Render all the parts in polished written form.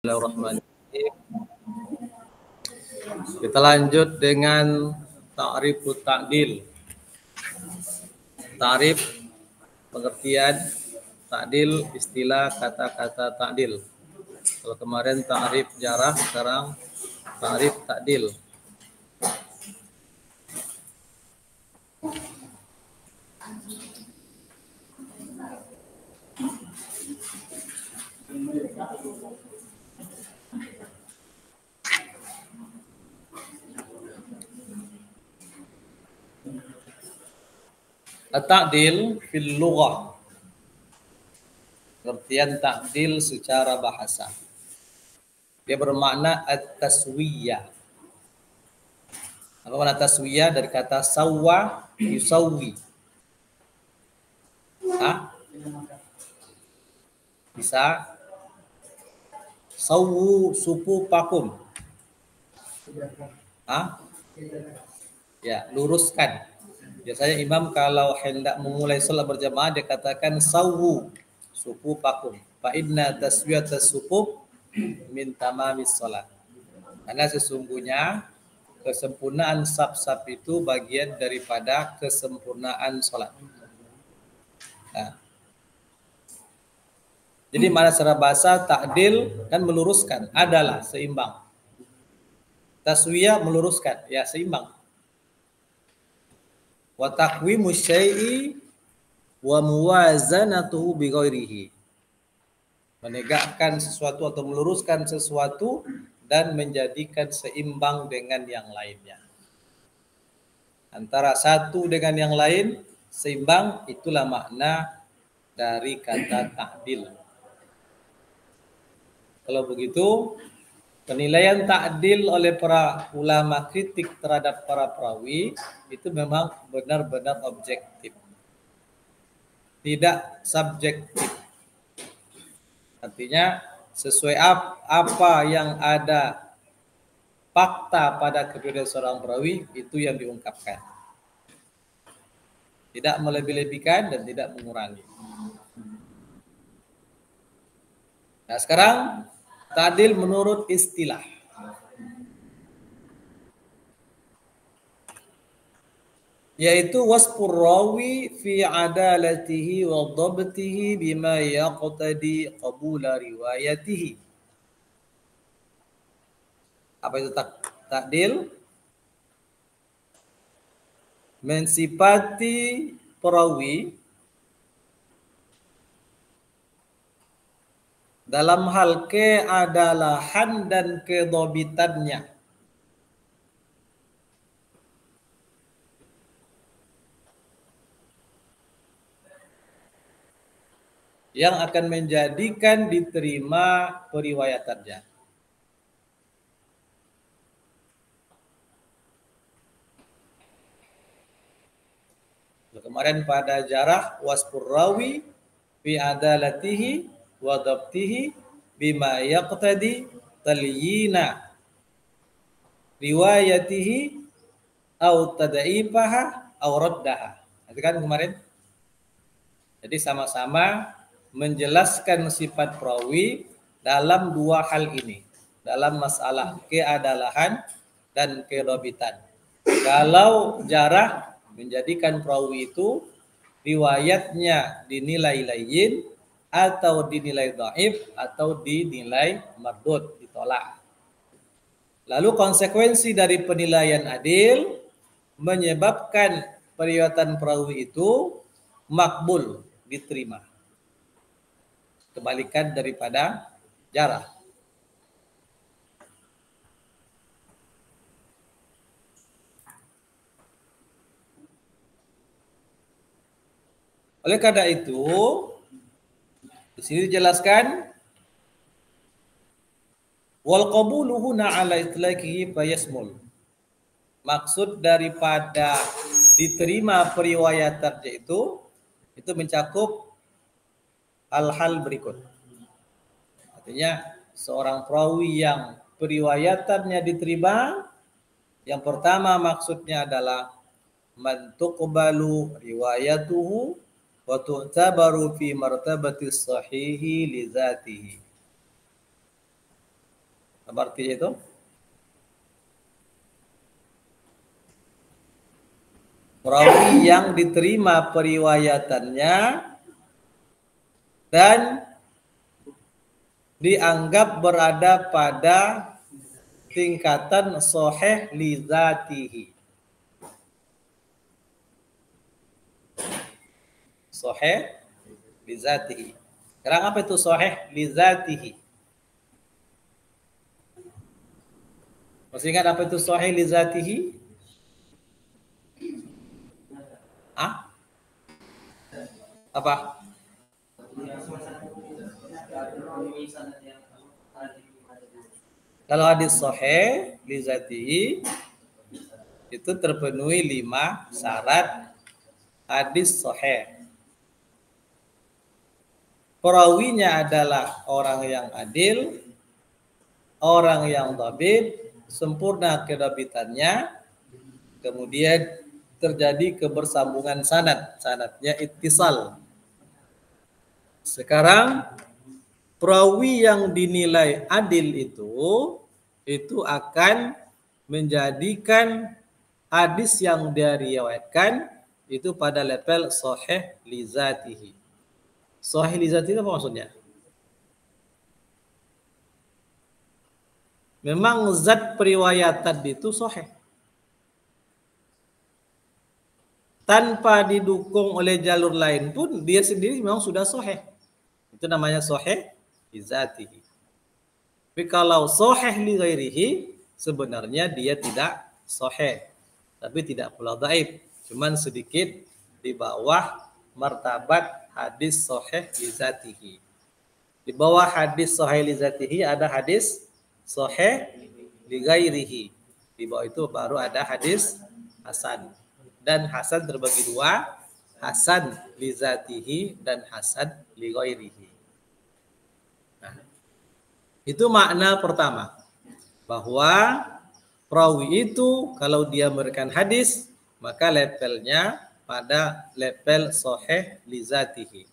Bismillahirrahmanirrahim. Kita lanjut dengan ta'rifut ta'dil. Ta'rif pengertian ta'dil, istilah kata-kata ta'dil. Kalau kemarin ta'rif jarah, sekarang ta'rif ta'dil. At-ta'dil fil lughah. Pengertian ta'dil secara bahasa. Dia bermakna at-taswiyah. Apa makna taswiyah? Dari kata sawwa yusawwi. Bisa sawu supu pakum. Ya, luruskan. Biasanya imam kalau hendak memulai sholat berjamaah dia katakan sawu sufu pakum. Fa inna taswiyatas sufuf min tamamis sholat. Karena sesungguhnya kesempurnaan saf-saf itu bagian daripada kesempurnaan sholat. Nah, jadi mana secara bahasa ta'dil kan meluruskan, adalah seimbang. Taswiyah meluruskan, ya seimbang. Wa taqwimu syai'i wa muwazanatuhu bi ghairihi. Menegakkan sesuatu atau meluruskan sesuatu dan menjadikan seimbang dengan yang lainnya. Antara satu dengan yang lain seimbang, itulah makna dari kata ta'dil. Kalau begitu, penilaian ta'dil oleh para ulama kritik terhadap para perawi itu memang benar-benar objektif, tidak subjektif. Artinya sesuai apa yang ada fakta pada kepribadian seorang perawi itu yang diungkapkan, tidak melebih-lebihkan dan tidak mengurangi. Nah sekarang ta'dil menurut istilah. Yaitu wasfur rawi fi adalatihi wa dhabtihi bima yaqtadi qabula riwayatihi. Apa itu ta'dil? Mensifati perawi dalam hal keadalahan dan kedhabitannya. Yang akan menjadikan diterima periwayatannya. Kemarin pada jarah wasfur rawi fi adalatihi wa dhabtihi bima yaqtadi talyina riwayatihi au tadaifaha au raddaha. Itu kan kemarin. Jadi sama-sama menjelaskan sifat perawi dalam dua hal ini, dalam masalah keadalahan dan kedhabitan. Kalau jarah menjadikan perawi itu riwayatnya dinilai layyin atau dinilai dhaif atau dinilai mardud, ditolak. Lalu konsekuensi dari penilaian adil menyebabkan periwayatan perawi itu makbul, diterima. Kebalikan daripada jarah. Oleh karena itu, di sini dijelaskan wal qabulu huna ala itlaqihi fayasmul. Maksud daripada diterima periwayatannya itu mencakup hal-hal berikut. Artinya seorang perawi yang periwayatannya diterima, yang pertama maksudnya adalah man tuqbalu riwayatuhu wa tu'tabaru fi martabati sahihi li dzatihi. Apa artinya itu? Perawi yang diterima periwayatannya dan dianggap berada pada tingkatan sahih li dzatihi. Sahih li dzatihi. Sekarang apa itu sahih li dzatihi? Masih ingat apa itu sahih li dzatihi? Ah? Apa? Kalau hadis sahih li dzatihi itu terpenuhi 5 syarat hadis sahih. Perawinya adalah orang yang adil, orang yang dhabit, sempurna kedabitannya, kemudian terjadi kebersambungan sanad, sanadnya ittisal. Sekarang perawi yang dinilai adil itu akan menjadikan hadis yang dia riwayatkan itu pada level sahih li dzatihi. Sahih li dzatihi apa maksudnya? Memang zat periwayatan itu sahih. Tanpa didukung oleh jalur lain pun dia sendiri memang sudah sahih. Itu namanya sahih li dzatihi. Tapi kalau sahih li ghairihi sebenarnya dia tidak sahih, tapi tidak pula dhaif, cuman sedikit di bawah martabat hadis sahih li dzatihi. Di bawah hadis sahih li dzatihi ada hadis sahih li ghairihi. Di bawah itu baru ada hadis hasan. Dan hasan terbagi dua, hasan li dzatihi dan hasan li ghairihi. Nah, itu makna pertama, bahwa perawi itu kalau dia memberikan hadis maka levelnya pada level sahih li dzatihi.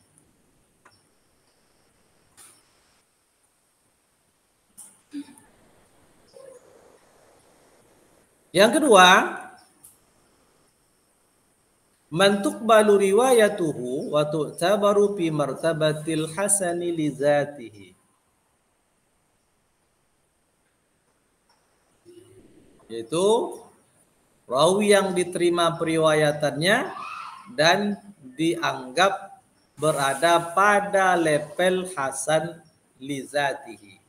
Yang kedua, man tuqbalu riwayatuhu wa tu'tabaru fi martabatil hasani li dzatihi. Yaitu rawi yang diterima periwayatannya dan dianggap berada pada level hasan li dzatihi.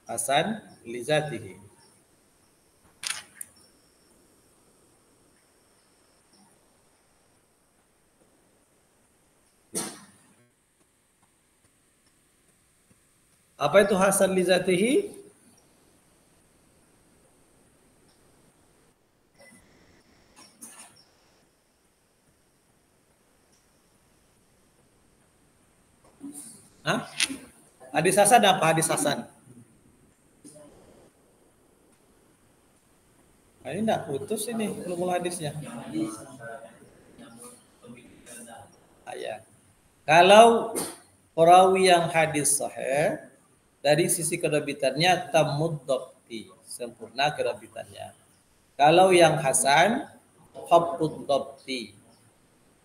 Hasan li dzatihi. Apa itu hasan li dzatihi? Hah? Hadis hasan apa hadis hasan? Nah, ini enggak putus ini ulumul hadisnya. Ya. Kalau perawi yang hadis sahih dari sisi kedabitannya tamud dhabti, sempurna kedabitannya. Kalau yang hasan habtud dhabti,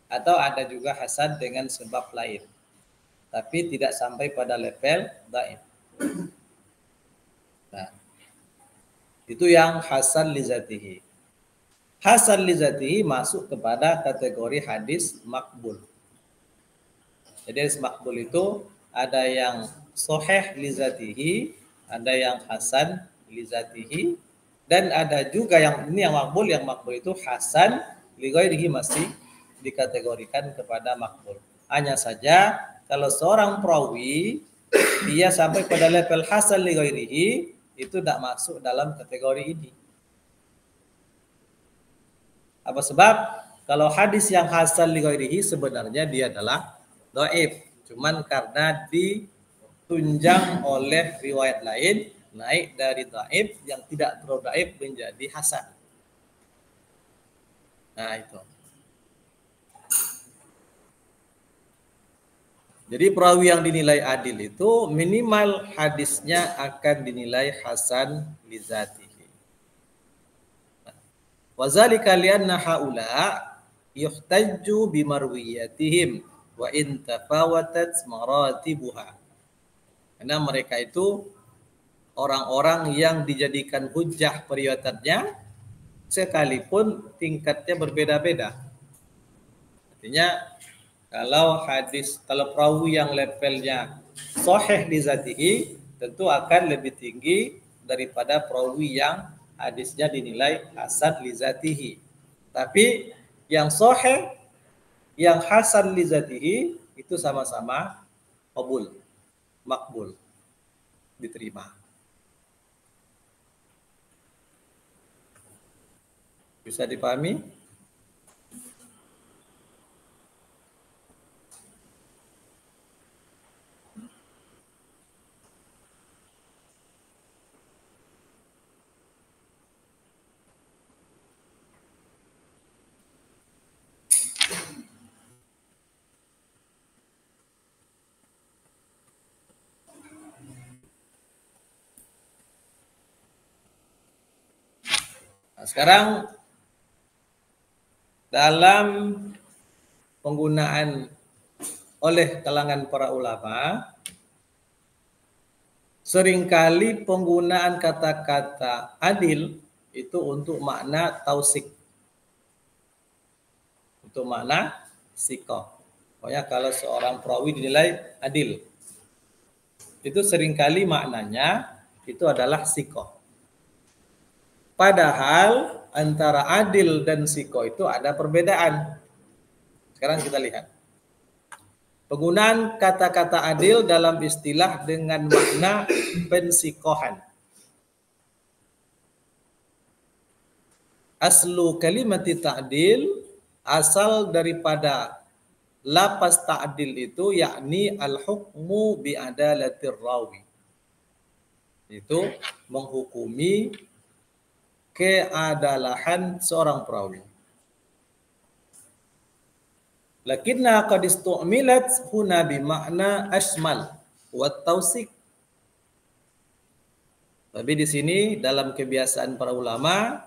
atau ada juga hasan dengan sebab lain, tapi tidak sampai pada level dhaif. Nah, itu yang hasan li dzatihi. Hasan li dzatihi masuk kepada kategori hadis makbul. Jadi hadis makbul itu ada yang sahih li dzatihi, ada yang hasan li dzatihi, dan ada juga yang ini yang makbul itu hasan li ghairihi, masih dikategorikan kepada makbul. Hanya saja kalau seorang perawi dia sampai pada level hasan li ghairihi itu tidak masuk dalam kategori ini. Apa sebab? Kalau hadis yang hasan li ghairihi sebenarnya dia adalah dhaif, cuman karena ditunjang oleh riwayat lain naik dari dhaif yang tidak terlalu dhaif menjadi hasan. Nah, itu. Jadi perawi yang dinilai adil itu minimal hadisnya akan dinilai hasan li zatihi. Wa zalika lianna haula yuhtajju bimarwiyatihim wa in tafawatat maratibuha. Karena mereka itu orang-orang yang dijadikan hujjah periwayatannya sekalipun tingkatnya berbeda-beda. Artinya kalau perawi yang levelnya sahih li zatihi tentu akan lebih tinggi daripada perawi yang hadisnya dinilai hasan li zatihi. Tapi yang sahih, yang hasan li zatihi itu sama-sama qabul, makbul, diterima. Bisa dipahami? Nah, sekarang dalam penggunaan oleh kalangan para ulama, seringkali penggunaan kata-kata adil itu untuk makna tausik, untuk makna sikoh. Pokoknya kalau seorang perawi dinilai adil, itu seringkali maknanya itu adalah sikoh. Padahal antara adil dan sikoh itu ada perbedaan. Sekarang kita lihat. Penggunaan kata-kata adil dalam istilah dengan makna pensikohan. Aslu kalimati ta'dil, asal daripada lapas ta'dil itu yakni al-hukmu bi'adalatir rawi. Itu menghukumi keadalahan seorang perawi. Lakinna qad istu'milat huna bimakna ashmal wa tausik. Tapi di sini dalam kebiasaan para ulama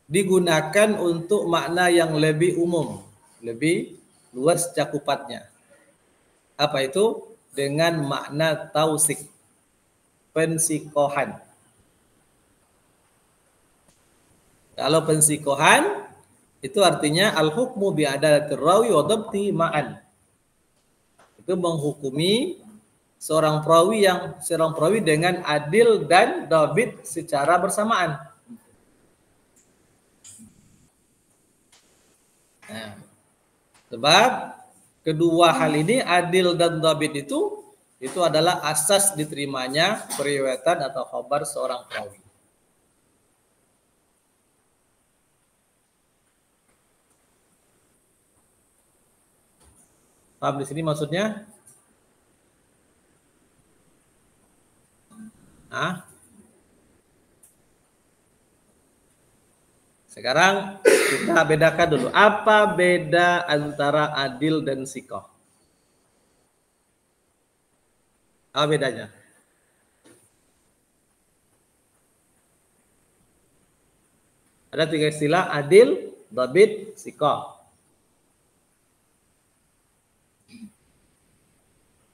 digunakan untuk makna yang lebih umum, lebih luas cakupannya. Apa itu? Dengan makna tausik, pensikohan. Kalau pensikohan itu artinya al-hukmu bi'adalatir rawi wa dhabti ma'an. Itu menghukumi seorang perawi dengan adil dan dhabit secara bersamaan. Nah, sebab kedua hal ini adil dan dhabit itu adalah asas diterimanya periwayatan atau khabar seorang perawi. Paham di sini maksudnya? Nah, sekarang kita bedakan dulu. Apa beda antara adil dan sikoh? Apa bedanya? Ada 3 istilah: adil, dhabit, sikoh.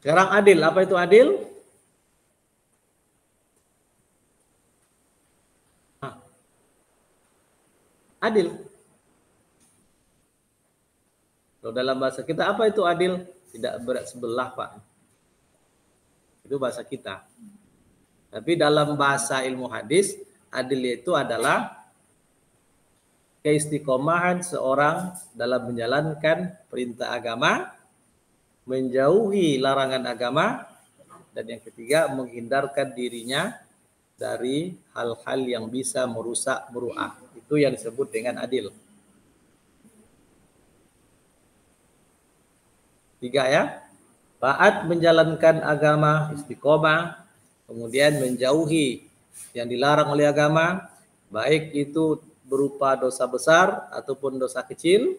Sekarang adil, apa itu adil? Adil. Kalau dalam bahasa kita apa itu adil? Tidak berat sebelah, Pak. Itu bahasa kita. Tapi dalam bahasa ilmu hadis, adil itu adalah keistiqomahan seorang dalam menjalankan perintah agama, menjauhi larangan agama, dan yang ketiga menghindarkan dirinya dari hal-hal yang bisa merusak muru'ah. Itu yang disebut dengan adil. 3 ya. Taat menjalankan agama, istiqomah, kemudian menjauhi yang dilarang oleh agama, baik itu berupa dosa besar ataupun dosa kecil.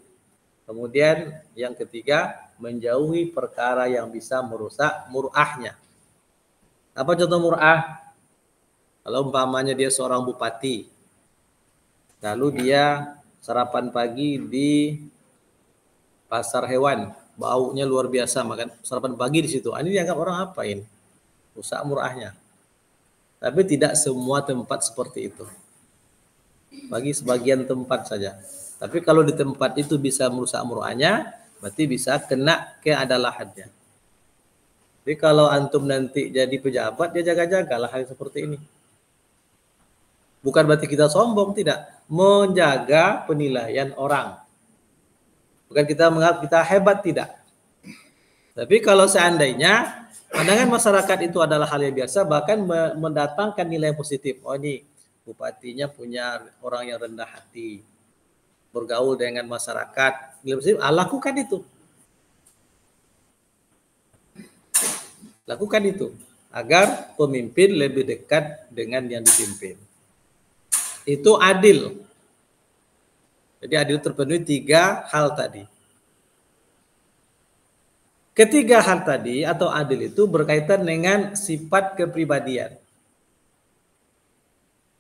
Kemudian yang ketiga, menjauhi perkara yang bisa merusak mur'ahnya. Apa contoh mur'ah? Kalau umpamanya dia seorang bupati, lalu dia sarapan pagi di pasar hewan, baunya luar biasa, makan sarapan pagi di situ. Ini dianggap orang apa ini? Rusak mur'ahnya. Tapi tidak semua tempat seperti itu. Bagi sebagian tempat saja. Tapi kalau di tempat itu bisa merusak mur'ahnya, berarti bisa kena keadalahannya. Jadi kalau antum nanti jadi pejabat, ya jaga-jagalah hal seperti ini. Bukan berarti kita sombong, tidak. Menjaga penilaian orang. Bukan kita menganggap kita hebat, tidak. Tapi kalau seandainya pandangan masyarakat itu adalah hal yang biasa, bahkan mendatangkan nilai positif. Oh ini bupatinya punya orang yang rendah hati, bergaul dengan masyarakat. Nilai positif, lakukan itu. Lakukan itu. Agar pemimpin lebih dekat dengan yang dipimpin. Itu adil. Jadi adil terpenuhi 3 hal tadi. Ketiga hal tadi atau adil itu berkaitan dengan sifat kepribadian.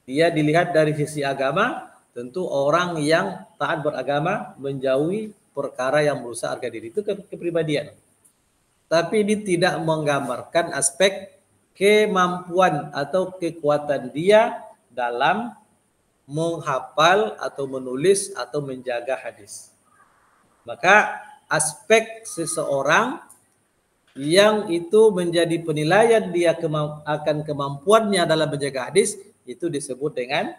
Dia dilihat dari sisi agama, tentu orang yang taat beragama menjauhi perkara yang merusak harga diri, itu kepribadian. Tapi ini tidak menggambarkan aspek kemampuan atau kekuatan dia dalam menghafal atau menulis atau menjaga hadis. Maka aspek seseorang yang itu menjadi penilaian dia akan kemampuannya dalam menjaga hadis, itu disebut dengan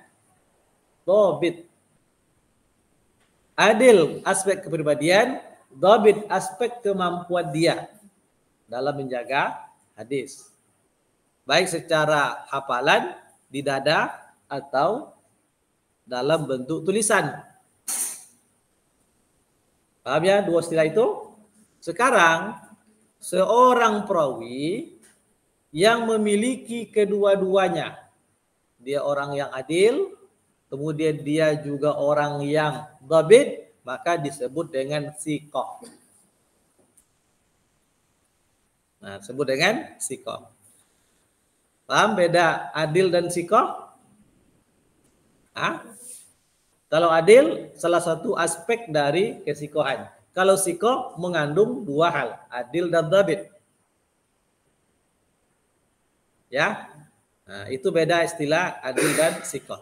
dhabit. Adil aspek kepribadian, dhabit aspek kemampuan dia dalam menjaga hadis. Baik secara hafalan di dada atau dalam bentuk tulisan. Paham ya 2 istilah itu? Sekarang seorang perawi yang memiliki kedua-duanya, dia orang yang adil, kemudian dia juga orang yang dhabit, maka disebut dengan siqah. Nah, disebut dengan siqah. Paham beda adil dan siqah? Kalau adil salah satu aspek dari kesikohan. Kalau sikoh mengandung 2 hal, adil dan dhabit. Ya, nah, itu beda istilah adil dan sikoh.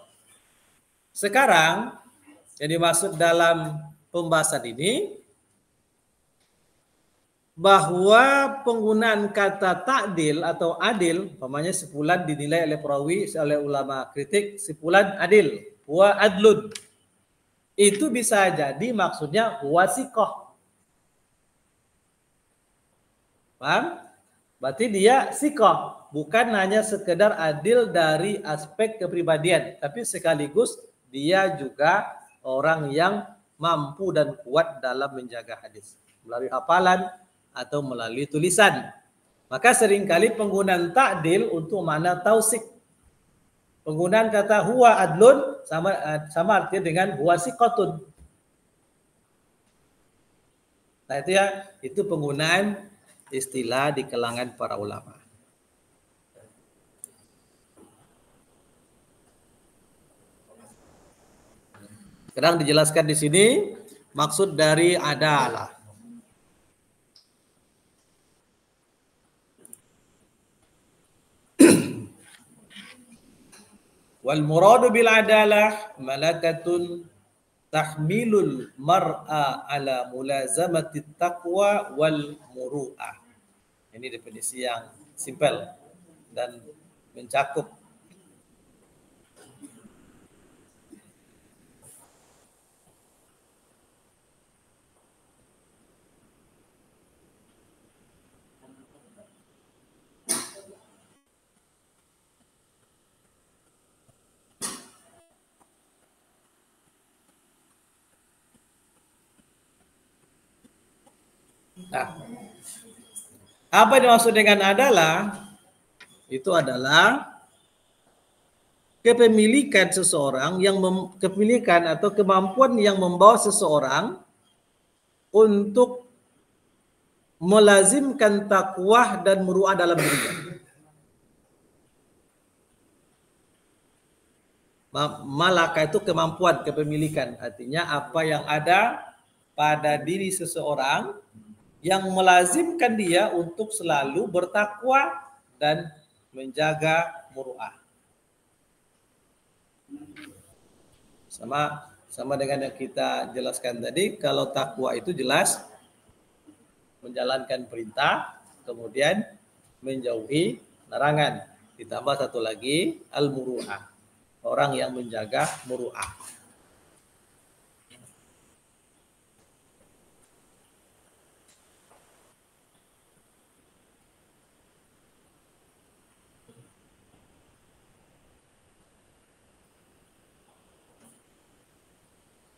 Sekarang yang dimaksud dalam pembahasan ini bahwa penggunaan kata ta'dil atau adil, umpamanya sepulan dinilai oleh perawi, oleh ulama kritik, sepulan adil, wa adlun. Itu bisa jadi maksudnya wasikoh. Paham? Berarti dia sikoh, bukan hanya sekedar adil dari aspek kepribadian, tapi sekaligus dia juga orang yang mampu dan kuat dalam menjaga hadis melalui hafalan atau melalui tulisan. Maka seringkali penggunaan ta'dil untuk makna tausik. Penggunaan kata huwa adlun sama artinya dengan huwa siqatun. Nah itu ya, itu penggunaan istilah di kalangan para ulama. Sekarang dijelaskan di sini maksud dari adalah. Wal muradu bil adalah malakatun tahmilul mar'a ala mulazamati taqwa wal muru'ah. Ini definisi yang simpel dan mencakup. Nah, apa yang dimaksud dengan adalah? Itu adalah kepemilikan seseorang yang kepemilikan atau kemampuan yang membawa seseorang untuk melazimkan takwa dan muru'ah dalam dirinya. Malaka itu kemampuan, kepemilikan. Artinya apa yang ada pada diri seseorang yang melazimkan dia untuk selalu bertakwa dan menjaga muru'ah. Sama dengan yang kita jelaskan tadi, kalau takwa itu jelas menjalankan perintah, kemudian menjauhi larangan. Ditambah satu lagi, al-muru'ah. Orang yang menjaga muru'ah.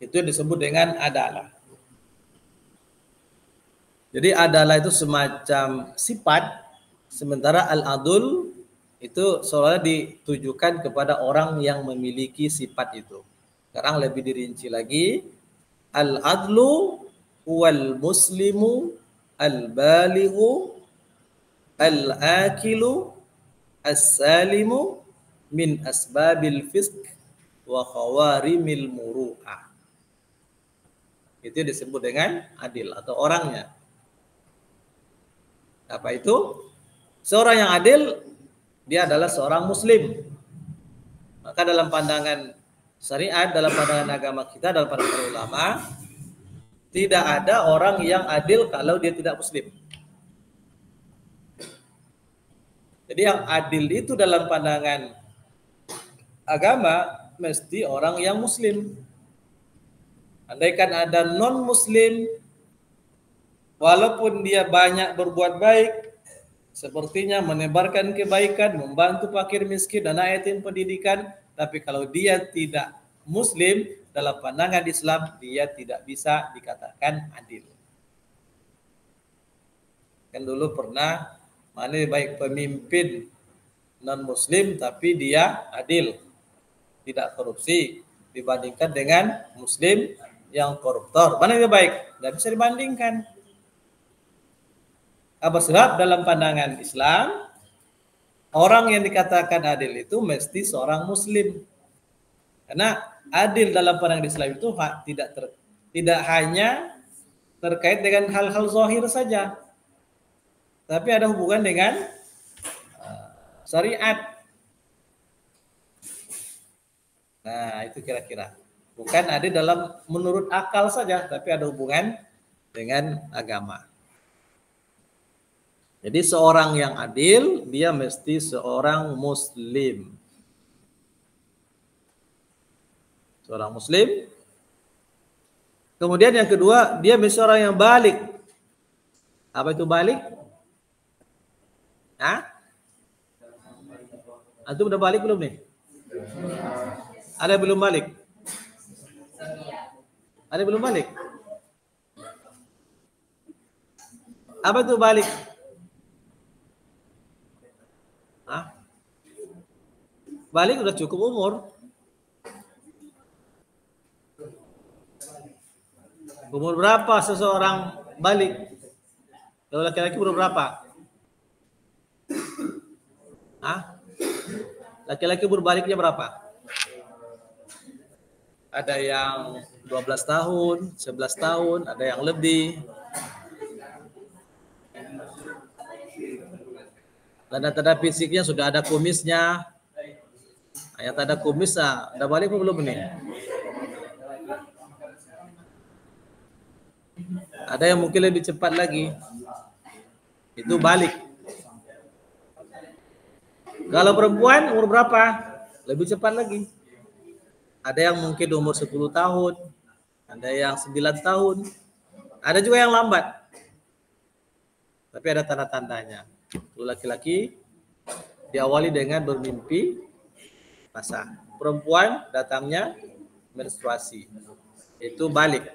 Itu yang disebut dengan adalah. Jadi adalah itu semacam sifat, sementara al-adul itu seolah ditujukan kepada orang yang memiliki sifat itu. Sekarang lebih dirinci lagi, al-adlu wal muslimu al-balighu al-akilu as-salimu min asbabil fisq wa khawarimil muru'ah. Itu disebut dengan adil atau orangnya. Apa itu? Seorang yang adil, dia adalah seorang muslim. Maka dalam pandangan syariat, dalam pandangan agama kita, dalam pandangan ulama, tidak ada orang yang adil kalau dia tidak muslim. Jadi yang adil itu dalam pandangan agama mesti orang yang muslim. Andaikan ada non-muslim, walaupun dia banyak berbuat baik, sepertinya menebarkan kebaikan, membantu fakir miskin, dan yatim pendidikan, tapi kalau dia tidak muslim, dalam pandangan Islam, dia tidak bisa dikatakan adil. Kan dulu pernah, mana baik pemimpin non-muslim, tapi dia adil, tidak korupsi, dibandingkan dengan muslim yang koruptor. Mana yang baik? Tidak bisa dibandingkan. Apa sebab? Dalam pandangan Islam, orang yang dikatakan adil itu mesti seorang muslim. Karena adil dalam pandangan Islam itu tidak hanya terkait dengan hal-hal zahir saja, tapi ada hubungan dengan syariat. Nah, itu kira-kira. Bukan adil dalam menurut akal saja, tapi ada hubungan dengan agama. Jadi seorang yang adil, dia mesti seorang muslim. Seorang muslim. Kemudian yang kedua, dia mesti orang yang balik. Apa itu balik? Hah? Antum udah balik belum nih? Ada yang belum balik? Ada yang belum balik? Apa itu balik? Hah? Balik udah cukup umur. Umur berapa seseorang balik? Kalau laki-laki umur berapa? Hah? Laki-laki umur baliknya berapa? Ada yang 12 tahun, 11 tahun, ada yang lebih. Tanda-tanda fisiknya sudah ada kumisnya. Yang ada kumis, udah balik belum nih? Ada yang mungkin lebih cepat lagi. Itu balik. Kalau perempuan umur berapa? Lebih cepat lagi. Ada yang mungkin umur 10 tahun. Ada yang 9 tahun. Ada juga yang lambat. Tapi ada tanda-tandanya. Laki-laki diawali dengan bermimpi basah. Perempuan datangnya menstruasi. Itu balik.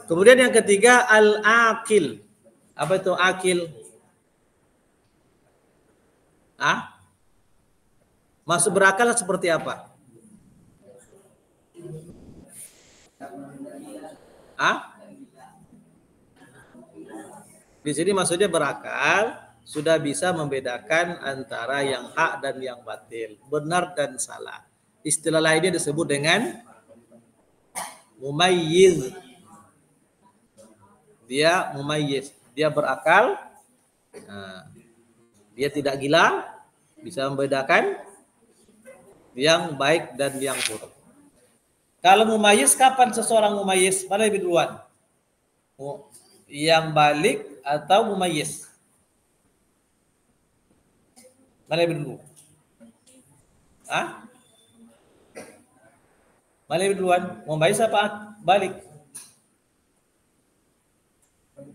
Kemudian yang ketiga al-akil. Apa itu akil? Masuk berakal seperti apa? Di sini maksudnya berakal, sudah bisa membedakan antara yang hak dan yang batil, benar dan salah. Istilah lainnya disebut dengan mumayyiz. Dia mumayyiz, dia berakal, nah, dia tidak gila, bisa membedakan yang baik dan yang buruk. Kalau mumayyiz, kapan seseorang mumayyiz? Mana lebih duluan? Yang balik atau mumayyiz? Mana lebih dulu? Hah? Mana lebih duluan? Mumayyiz apa balik?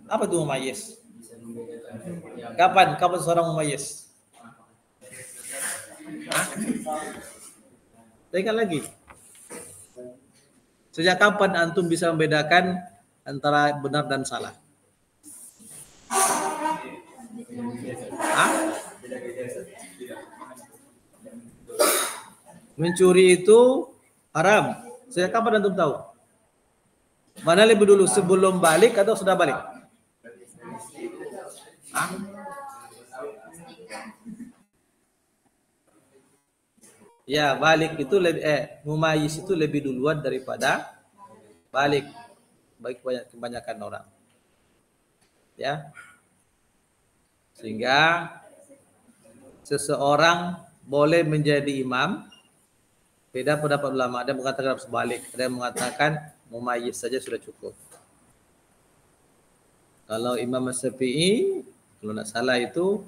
Apa itu mumayyiz? Kapan seorang mumayyiz? Ingat lagi. Sejak kapan antum bisa membedakan antara benar dan salah? Hah? Mencuri itu haram. Sejak kapan antum tahu? Mana lebih dulu, sebelum balik atau sudah balik? Hah? Ya, balik itu lebih mumayyiz itu lebih duluan daripada balik bagi kebanyakan orang. Ya. Sehingga seseorang boleh menjadi imam. Beda pendapat ulama, ada yang mengatakan harus balik, ada yang mengatakan mumayyiz saja sudah cukup. Kalau Imam Syafi'i, kalau tidak salah itu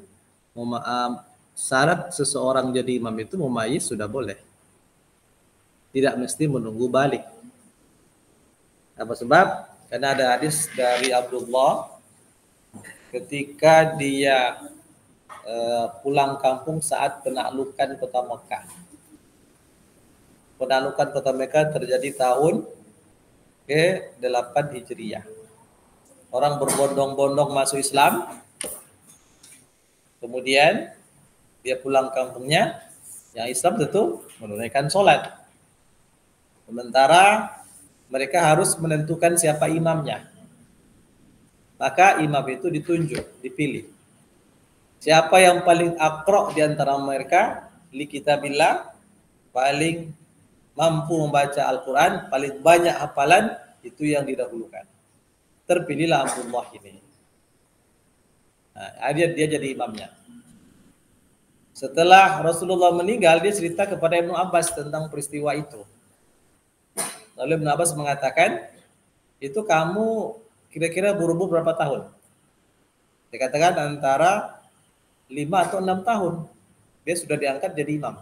syarat seseorang jadi imam itu mumayyiz sudah boleh. Tidak mesti menunggu balik. Apa sebab? Karena ada hadis dari Abdullah ketika dia pulang kampung saat penaklukan kota Mekah. Penaklukan kota Mekah terjadi tahun ke-8 Hijriah. Orang berbondong-bondong masuk Islam. Kemudian dia pulang kampungnya, yang Islam tentu menunaikan sholat. Sementara mereka harus menentukan siapa imamnya. Maka imam itu ditunjuk, dipilih. Siapa yang paling aqra' di antara mereka, li kitabillah, paling mampu membaca Al-Quran, paling banyak hafalan, itu yang didahulukan. Terpilihlah Abdullah ini. Nah, dia jadi imamnya. Setelah Rasulullah meninggal, dia cerita kepada Ibnu Abbas tentang peristiwa itu. Lalu Ibnu Abbas mengatakan, itu kamu kira-kira berumur berapa tahun? Dikatakan antara 5 atau 6 tahun. Dia sudah diangkat jadi imam.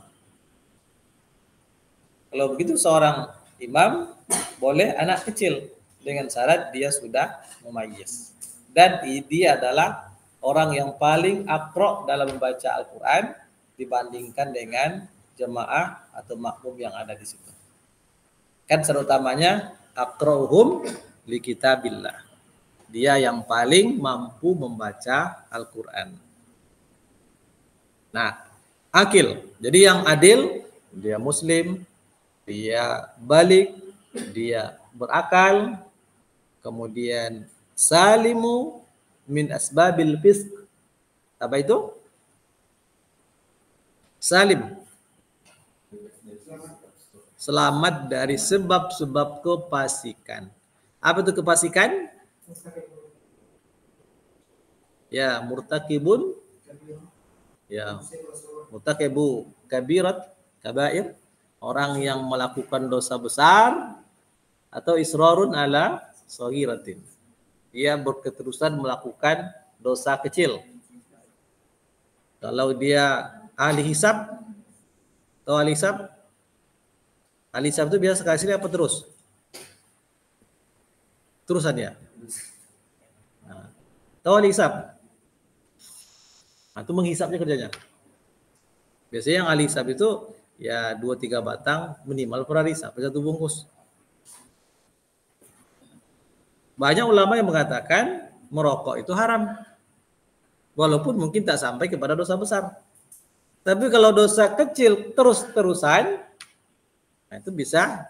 Kalau begitu seorang imam boleh anak kecil dengan syarat dia sudah mumayyiz. Dan dia adalah orang yang paling aqra' dalam membaca Al-Quran dibandingkan dengan jemaah atau makmum yang ada di situ. Kan syarat utamanya aqra'uhum li kitabillah. Dia yang paling mampu membaca Al-Quran. Nah, akil. Jadi yang adil, dia muslim, dia balik, dia berakal, kemudian salimu min asbabil fisq. Apa itu? Salim. Selamat dari sebab-sebab kefasikan. Apa itu kefasikan? Ya, murtakibun. Ya, murtakibu kabirat, kabair. Orang yang melakukan dosa besar atau israrun ala shaghiratin. Dia berketerusan melakukan dosa kecil. Kalau dia ahli hisab atau ahli hisab itu biasa kasih apa terus? Terusannya. Nah, tahu ahli hisab? Nah, itu menghisapnya kerjanya. Biasanya yang ahli hisab itu ya 2-3 batang minimal per hari sampai 1 bungkus. Banyak ulama yang mengatakan merokok itu haram. Walaupun mungkin tak sampai kepada dosa besar. Tapi kalau dosa kecil terus-terusan, nah itu bisa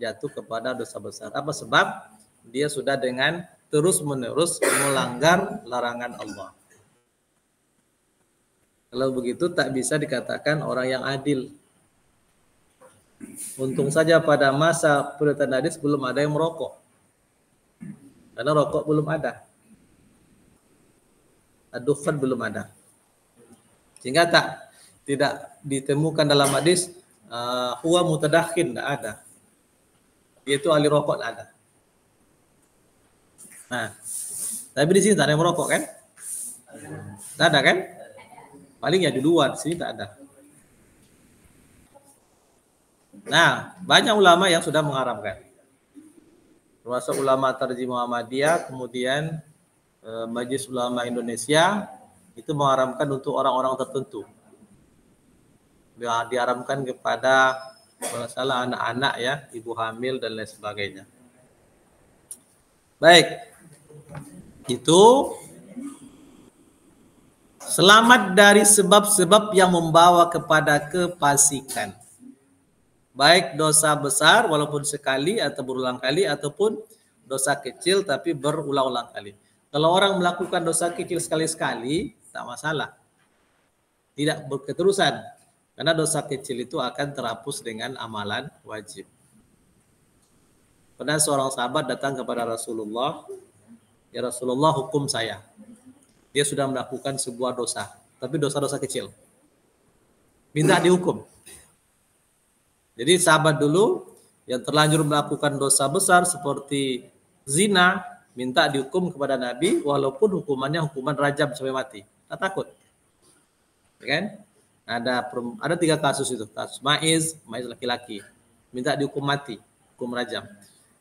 jatuh kepada dosa besar. Apa sebab? Dia sudah dengan terus-menerus melanggar larangan Allah. Kalau begitu tak bisa dikatakan orang yang adil. Untung saja pada masa pemerintahan hadis belum ada yang merokok. Karena rokok belum ada. Ad-dukhan belum ada. Sehingga tidak ditemukan dalam hadis huwa mutadakhin, tidak ada. Yaitu ahli rokok, tidak ada. Nah, tapi di sini tak ada yang merokok kan? Tak ada kan? Paling ya di luar, di sini tak ada. Nah, banyak ulama yang sudah mengharamkan. Termasuk ulama Tarjih Muhammadiyah, kemudian Majelis Ulama Indonesia itu mengharamkan untuk orang-orang tertentu. Diharamkan kepada masalah anak-anak ya, ibu hamil dan lain sebagainya. Baik. Itu selamat dari sebab-sebab yang membawa kepada kefasikan. Baik dosa besar walaupun sekali atau berulang kali, ataupun dosa kecil tapi berulang-ulang kali. Kalau orang melakukan dosa kecil sekali-sekali, tak masalah. Tidak berketerusan. Karena dosa kecil itu akan terhapus dengan amalan wajib. Pernah seorang sahabat datang kepada Rasulullah, ya Rasulullah, hukum saya. Dia sudah melakukan sebuah dosa, tapi dosa-dosa kecil. Minta dihukum. Jadi sahabat dulu yang terlanjur melakukan dosa besar seperti zina, minta dihukum kepada Nabi walaupun hukumannya hukuman rajam sampai mati. Tak takut. Ya kan? Ada 3 kasus itu. Kasus Maiz laki-laki. Minta dihukum mati, hukum rajam.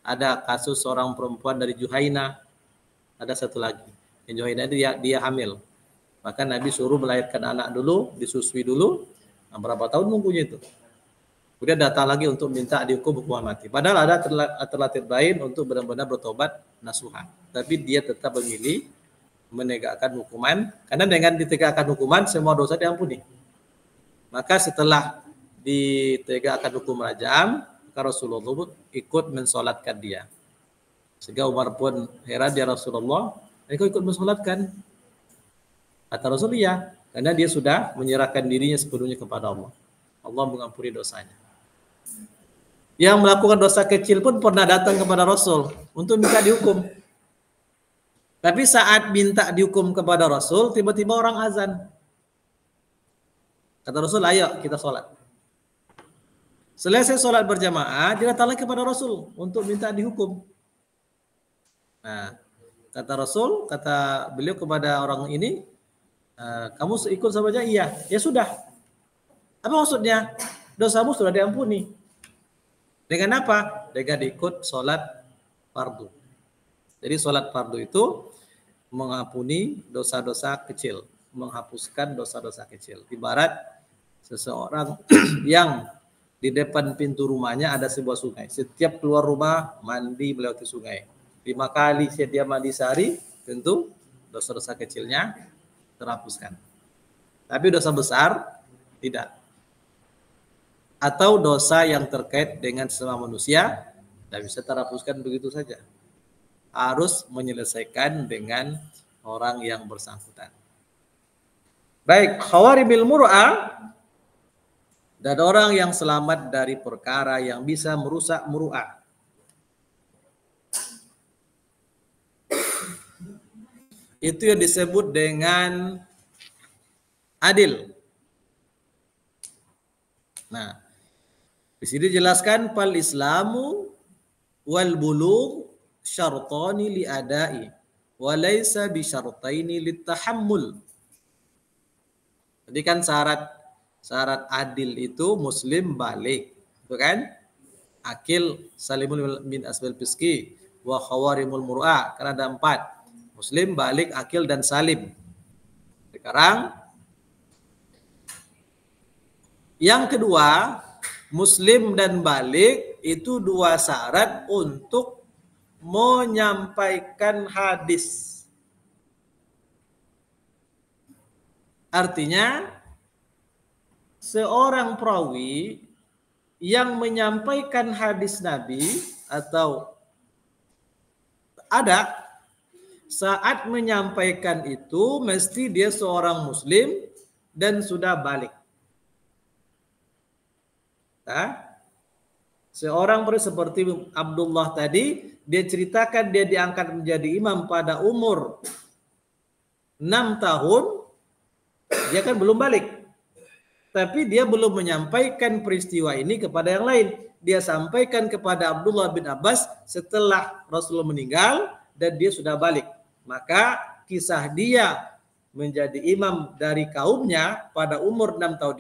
Ada kasus seorang perempuan dari Juhaina. Ada satu lagi. Yang Juhaina dia hamil. Maka Nabi suruh melahirkan anak dulu, disusui dulu. Nah, berapa tahun nunggunya itu? Kemudian datang lagi untuk minta dihukum hukuman mati. Padahal ada alternatif lain untuk benar-benar bertobat nasuha. Tapi dia tetap memilih menegakkan hukuman. Karena dengan ditegakkan hukuman, semua dosa diampuni. Maka setelah ditegakkan hukum rajam, maka Rasulullah ikut mensolatkan dia. Sehingga Umar pun heran, ya Rasulullah, engkau ikut mensolatkan? Kata Rasul, iya. Karena dia sudah menyerahkan dirinya sepenuhnya kepada Allah. Allah mengampuni dosanya. Yang melakukan dosa kecil pun pernah datang kepada Rasul untuk minta dihukum. Tapi saat minta dihukum kepada Rasul, tiba-tiba orang azan. Kata Rasul, ayo kita sholat. Selesai sholat berjamaah, dia datang lagi kepada Rasul untuk minta dihukum. Nah, kata Rasul, kata beliau kepada orang ini, kamu ikut sama aja? Iya. Ya sudah. Apa maksudnya? Dosamu sudah diampuni. Dengan apa? Dengan ikut sholat fardu. Jadi sholat fardu itu mengampuni dosa-dosa kecil, menghapuskan dosa-dosa kecil. Ibarat seseorang yang di depan pintu rumahnya ada sebuah sungai. Setiap keluar rumah mandi melewati sungai. 5 kali dia mandi sehari, tentu dosa-dosa kecilnya terhapuskan. Tapi dosa besar tidak. Atau dosa yang terkait dengan sesama manusia tidak bisa terhapuskan begitu saja. Harus menyelesaikan dengan orang yang bersangkutan. Baik, khawarimil mur'ah, dan orang yang selamat dari perkara yang bisa merusak muru'ah. Itu yang disebut dengan adil. Nah, di sini dijelaskan fal islamu wal bulugh syartani li adai wa laisa bi syartaini lit tahammul. Jadi kan syarat adil itu muslim balik, itu kan? Akil salimun min asbal fiski wa khawarimul mur'ah, karena ada 4. Muslim, balik, akil, dan salim. Sekarang yang kedua, muslim dan balik itu 2 syarat untuk menyampaikan hadis. Artinya seorang perawi yang menyampaikan hadis Nabi atau ada saat menyampaikan itu mesti dia seorang muslim dan sudah balik. Nah, seorang seperti Abdullah tadi, dia ceritakan dia diangkat menjadi imam pada umur 6 tahun, dia kan belum balik. Tapi dia belum menyampaikan peristiwa ini kepada yang lain. Dia sampaikan kepada Abdullah bin Abbas setelah Rasulullah meninggal dan dia sudah balik. Maka kisah dia menjadi imam dari kaumnya pada umur 6 tahun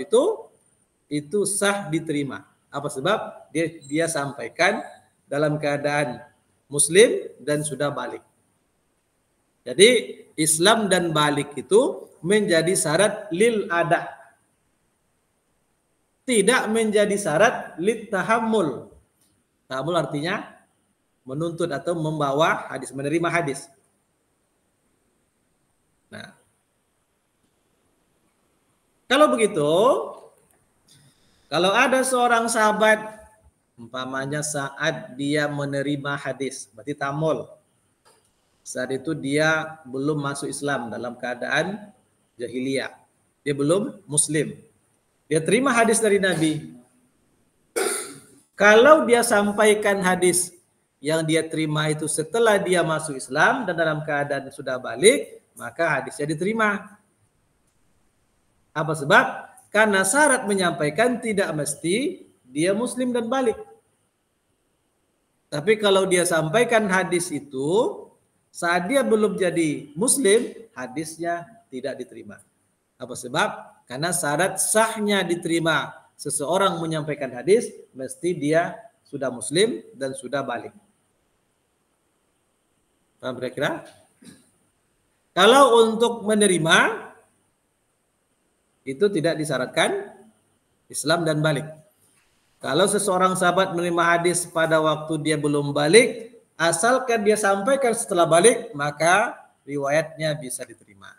itu sah diterima. Apa sebab? Dia sampaikan dalam keadaan muslim dan sudah balik. Jadi Islam dan balik itu menjadi syarat lil ada. Tidak menjadi syarat lit tahammul. Tahammul artinya menuntut atau membawa hadis, menerima hadis. Nah, kalau begitu, kalau ada seorang sahabat, umpamanya saat dia menerima hadis, berarti tamul. Saat itu dia belum masuk Islam dalam keadaan jahiliyah. Dia belum muslim. Dia terima hadis dari Nabi. Kalau dia sampaikan hadis yang dia terima itu setelah dia masuk Islam dan dalam keadaan sudah balik, maka hadisnya diterima. Apa sebab? Karena syarat menyampaikan tidak mesti dia muslim dan balik. Tapi kalau dia sampaikan hadis itu saat dia belum jadi muslim, hadisnya tidak diterima. Apa sebab? Karena syarat sahnya diterima seseorang menyampaikan hadis, mesti dia sudah muslim dan sudah balik. Paham kira-kira? Kalau untuk menerima, itu tidak disyaratkan Islam dan balik. Kalau seseorang sahabat menerima hadis pada waktu dia belum balik, asalkan dia sampaikan setelah balik, maka riwayatnya bisa diterima.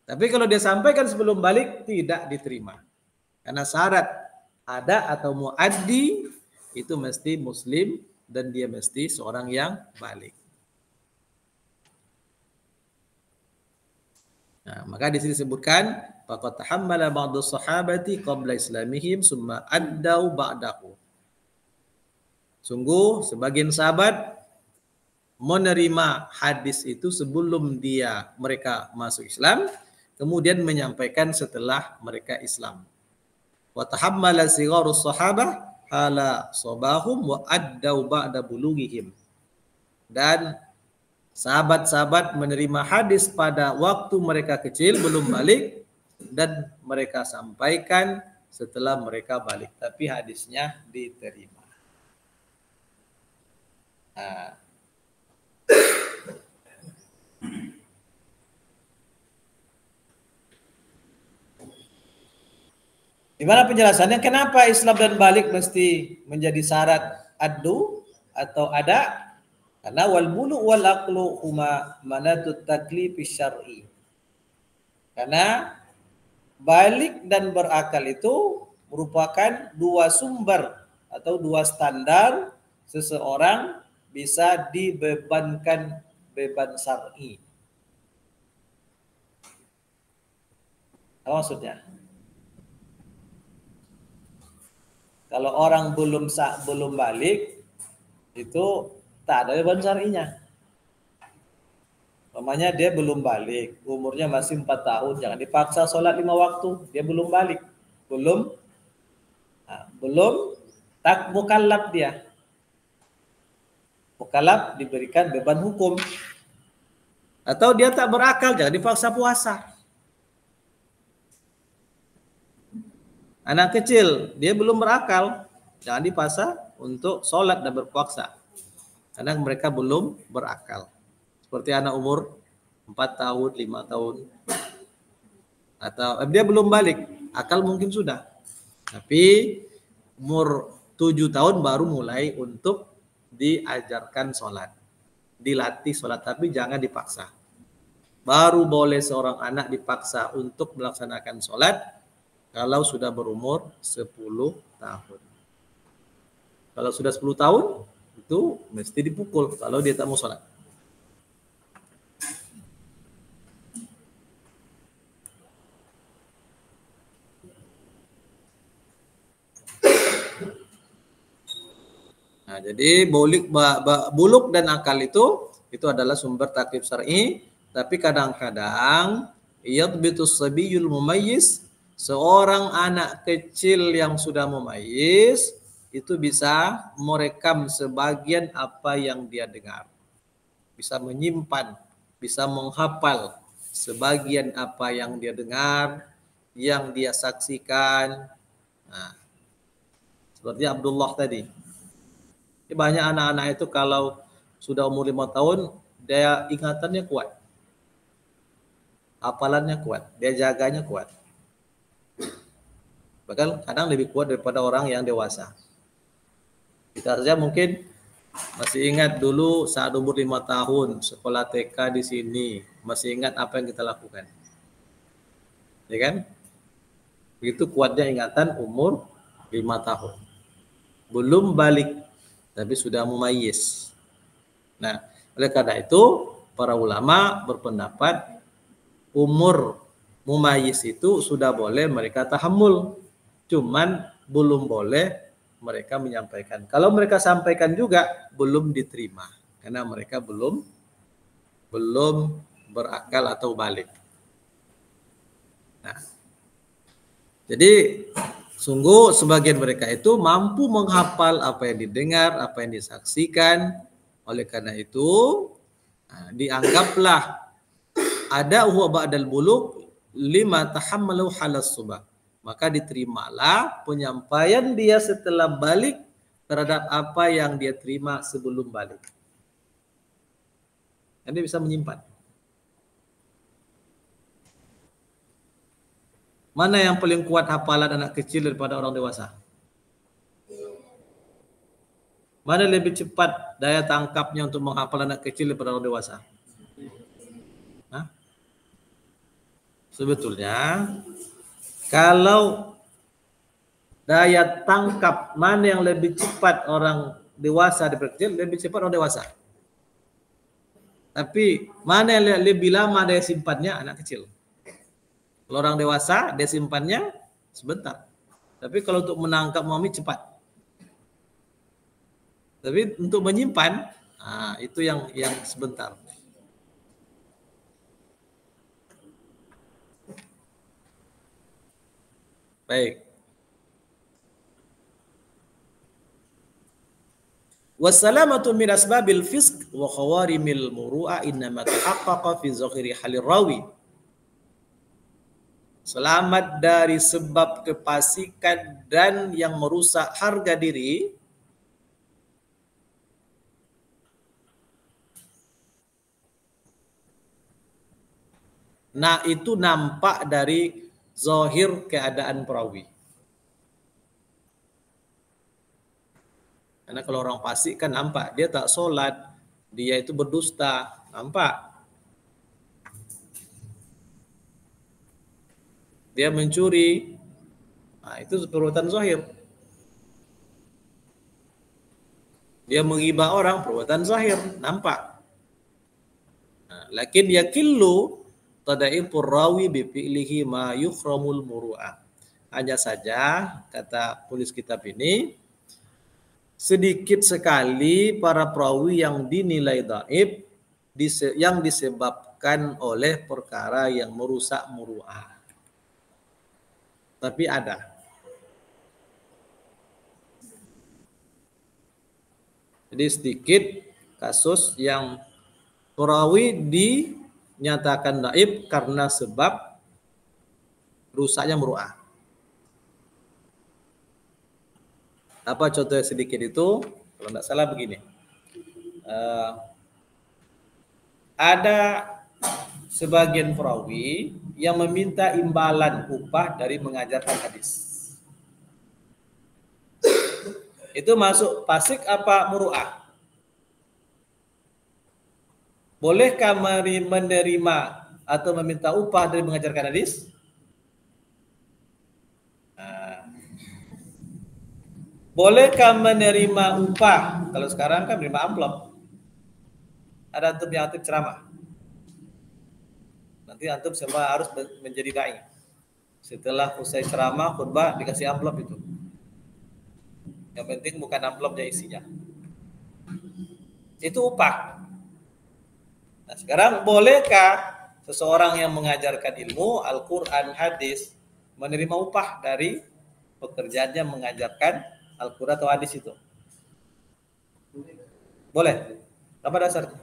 Tapi kalau dia sampaikan sebelum balik, tidak diterima. Karena syarat ada atau muaddi itu mesti muslim dan dia mesti seorang yang balik. Nah, maka di sini disebutkan faqad tahammala ba'du sahabati qabla islamihim summa addau ba'dahu. Sungguh sebagian sahabat menerima hadis itu sebelum mereka masuk Islam, kemudian menyampaikan setelah mereka Islam. Wa tahammala sigharus sahabah hala sabahum wa addau ba'da bulughihim. Dan sahabat-sahabat menerima hadis pada waktu mereka kecil belum balik dan mereka sampaikan setelah mereka balik, tapi hadisnya diterima. Nah, gimana penjelasannya? Kenapa Islam dan balik mesti menjadi syarat addu atau ada? Karena wal bulu wal aqlu huma manatut taklifi syar'i. Karena balik dan berakal itu merupakan dua sumber atau dua standar seseorang bisa dibebankan beban syar'i. Apa maksudnya? Kalau orang belum balik, itu tak ada beban syar'inya. Namanya dia belum balik, umurnya masih 4 tahun, jangan dipaksa sholat 5 waktu, dia belum balik, belum tak mukallaf dia. Mukallaf diberikan beban hukum. Atau dia tak berakal, jangan dipaksa puasa. Anak kecil, dia belum berakal, jangan dipaksa untuk sholat dan berpuasa. Karena mereka belum berakal. Seperti anak umur 4 tahun, 5 tahun. Atau dia belum balik, akal mungkin sudah. Tapi umur 7 tahun baru mulai untuk diajarkan sholat. Dilatih sholat, tapi jangan dipaksa. Baru boleh seorang anak dipaksa untuk melaksanakan sholat kalau sudah berumur 10 tahun. Kalau sudah 10 tahun, itu mesti dipukul kalau dia tak mau sholat. Nah, jadi buluk dan akal itu adalah sumber taklif syar'i, tapi kadang-kadang yadbitus sabiyul mumayyiz, seorang anak kecil yang sudah mumayyiz itu bisa merekam sebagian apa yang dia dengar. Bisa menyimpan, bisa menghafal sebagian apa yang dia dengar, yang dia saksikan. Nah, seperti Abdullah tadi. Banyak anak-anak itu kalau sudah umur 5 tahun, dia ingatannya kuat. Hafalannya kuat, dia jaganya kuat. Bahkan kadang lebih kuat daripada orang yang dewasa. Kita saja mungkin masih ingat dulu saat umur 5 tahun, sekolah TK di sini, masih ingat apa yang kita lakukan. Ya kan? Begitu kuatnya ingatan umur 5 tahun. Belum balik, tapi sudah mumayyiz. Nah, oleh karena itu para ulama berpendapat umur mumayyiz itu sudah boleh mereka tahammul, cuman belum boleh mereka menyampaikan. Kalau mereka sampaikan juga belum diterima karena mereka belum berakal atau balik. Nah, jadi sungguh sebagian mereka itu mampu menghafal apa yang didengar, apa yang disaksikan. Oleh karena itu, dianggaplah ada huwa ba'dal buluk lima tahammalu halas subah. Maka diterimalah penyampaian dia setelah balik terhadap apa yang dia terima sebelum balik. Dan dia bisa menyimpan. Mana yang paling kuat hafalan anak kecil daripada orang dewasa? Mana lebih cepat daya tangkapnya untuk menghafal anak kecil daripada orang dewasa? Hah? Sebetulnya kalau daya tangkap mana yang lebih cepat orang dewasa daripada kecil, lebih cepat orang dewasa. Tapi mana yang lebih lama daya simpannya anak kecil. Kalau orang dewasa daya simpannya sebentar. Tapi kalau untuk menangkap memahami cepat. Tapi untuk menyimpan, itu yang sebentar. Baik. Wassalamatu min asbabil fisq wa khawarimil muru'a innama tahaqqaqa fi zahiri halir rawi. Selamat dari sebab kefasikan dan yang merusak harga diri. Nah, itu nampak dari zahir keadaan perawi. Karena kalau orang fasik kan nampak, dia tak sholat, dia itu berdusta, nampak. Dia mencuri, itu perbuatan zahir. Dia menghibah orang, perbuatan zahir, nampak. Lakin yakillu tadaifur rawi bi fi'lihi ma yukhramul muru'ah. Hanya saja, kata penulis kitab ini, sedikit sekali para perawi yang dinilai dhaif yang disebabkan oleh perkara yang merusak muru'ah. Tapi ada. Jadi sedikit kasus yang perawi dinyatakan dhaif karena sebab rusaknya muru'ah. Apa contohnya sedikit itu? Kalau tidak salah begini. Ada sebagian perawi yang meminta imbalan upah dari mengajarkan hadis. Itu masuk fasik apa muru'ah? Bolehkah menerima atau meminta upah dari mengajarkan hadis? Bolehkah menerima upah? Kalau sekarang kan menerima amplop. Ada antum yang aktif ceramah. Nanti antum semua harus menjadi dai. Setelah usai ceramah, khutbah, dikasih amplop itu. Yang penting bukan amplopnya isinya. Itu upah. Nah, sekarang bolehkah seseorang yang mengajarkan ilmu Al-Quran, hadis menerima upah dari pekerjaannya mengajarkan Al-Quran atau hadis itu? Boleh. Apa dasarnya?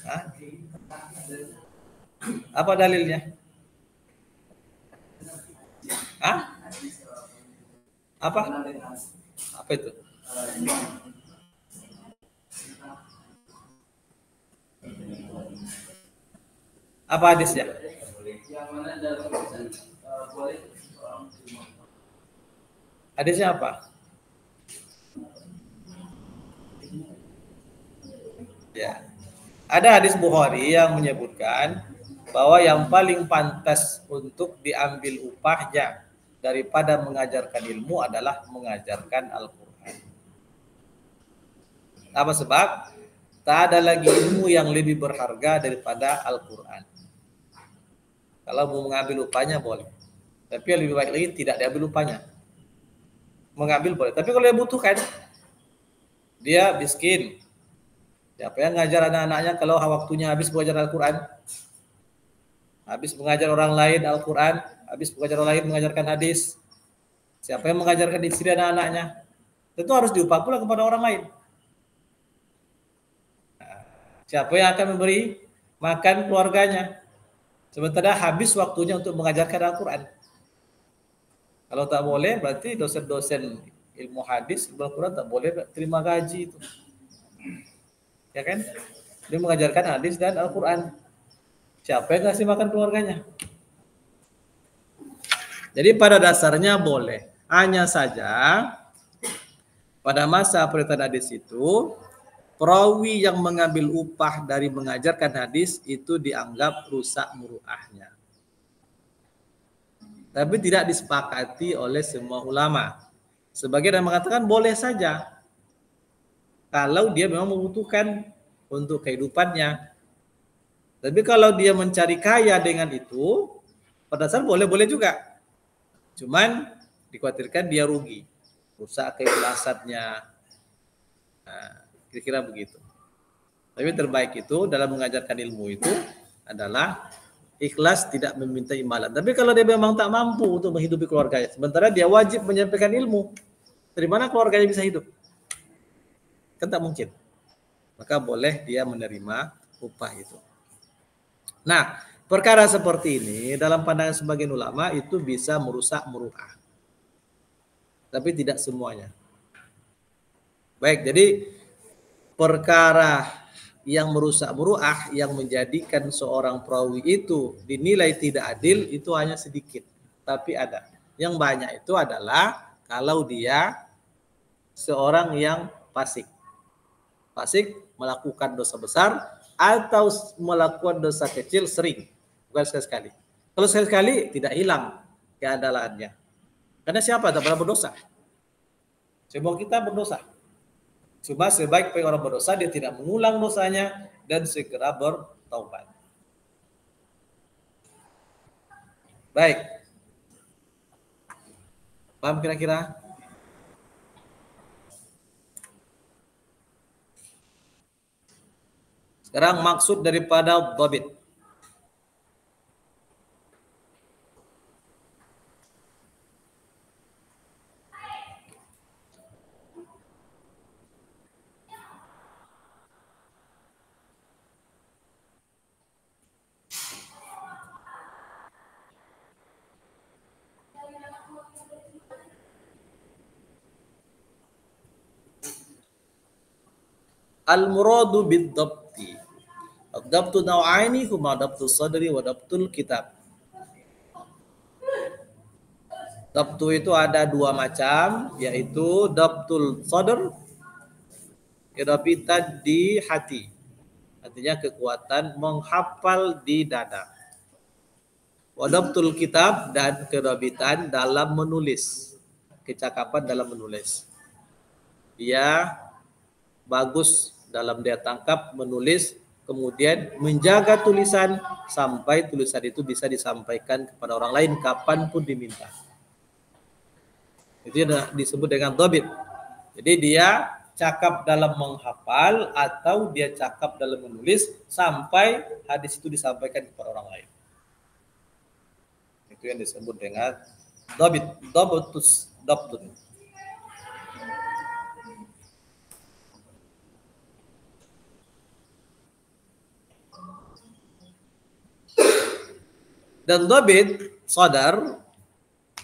Hah? Apa dalilnya? Hah? Apa? Apa itu? Apa hadisnya? Hadisnya apa? Ya. Ada hadis Bukhari yang menyebutkan bahwa yang paling pantas untuk diambil upahnya daripada mengajarkan ilmu adalah mengajarkan Al-Quran. Apa sebab? Tak ada lagi ilmu yang lebih berharga daripada Al-Quran. Kalau mau mengambil upahnya boleh. Tapi yang lebih baik lagi tidak diambil upahnya. Mengambil boleh. Tapi kalau dia butuhkan, dia miskin. Siapa yang ngajar anak-anaknya kalau waktunya habis belajar Al-Quran? Habis mengajar orang lain Al-Quran, habis mengajar orang lain mengajarkan hadis. Siapa yang mengajarkan istri anak-anaknya? Tentu harus diupah pula kepada orang lain. Siapa yang akan memberi makan keluarganya? Sementara habis waktunya untuk mengajarkan Al-Quran. Kalau tak boleh, berarti dosen-dosen ilmu hadis, ilmu Al-Quran tak boleh terima gaji itu. Ya kan? Dia mengajarkan hadis dan Al-Quran. Siapa yang ngasih makan keluarganya? Jadi pada dasarnya boleh. Hanya saja pada masa perintahan hadis itu, perawi yang mengambil upah dari mengajarkan hadis itu dianggap rusak muruahnya. Tapi tidak disepakati oleh semua ulama. Sebagian yang mengatakan boleh saja kalau dia memang membutuhkan untuk kehidupannya. Tapi kalau dia mencari kaya dengan itu, pada dasar boleh-boleh juga. Cuman dikhawatirkan dia rugi, rusak keikhlasannya. Nah, kira-kira begitu. Tapi terbaik itu dalam mengajarkan ilmu itu adalah ikhlas, tidak meminta imbalan. Tapi kalau dia memang tak mampu untuk menghidupi keluarganya, sementara dia wajib menyampaikan ilmu, dari mana keluarganya bisa hidup? Kan tak mungkin. Maka boleh dia menerima upah itu. Nah, perkara seperti ini dalam pandangan sebagian ulama itu bisa merusak muruah. Tapi tidak semuanya. Baik, jadi perkara yang merusak muruah yang menjadikan seorang perawi itu dinilai tidak adil itu hanya sedikit. Tapi ada. Yang banyak itu adalah kalau dia seorang yang fasik. Fasik melakukan dosa besar atau melakukan dosa kecil sering, bukan sekali-sekali. Kalau sekali-sekali tidak hilang keadalannya. Karena siapa tak pernah berdosa? Semua kita berdosa. Cuma sebaik-baik orang berdosa dia tidak mengulang dosanya dan segera bertaubat. Baik. Paham kira-kira? Sekarang maksud daripada dhabit. Al-muradu bid-dhabti. Ad-dhabtu naw'aini huma dhabtu sadri wa dhabtul kitab. Dhabtu itu ada dua macam, yaitu dhabtul sadr, kedapitan di hati. Artinya kekuatan menghafal di dada. Wa dhabtul kitab dan kedapitan dalam menulis. Kecakapan dalam menulis. Dia bagus dalam dia tangkap menulis, kemudian menjaga tulisan sampai tulisan itu bisa disampaikan kepada orang lain kapanpun diminta. Itu disebut dengan dhabit. Jadi dia cakap dalam menghafal atau dia cakap dalam menulis sampai hadis itu disampaikan kepada orang lain. Itu yang disebut dengan dhabit, dhabtun. Dan dhabit sadar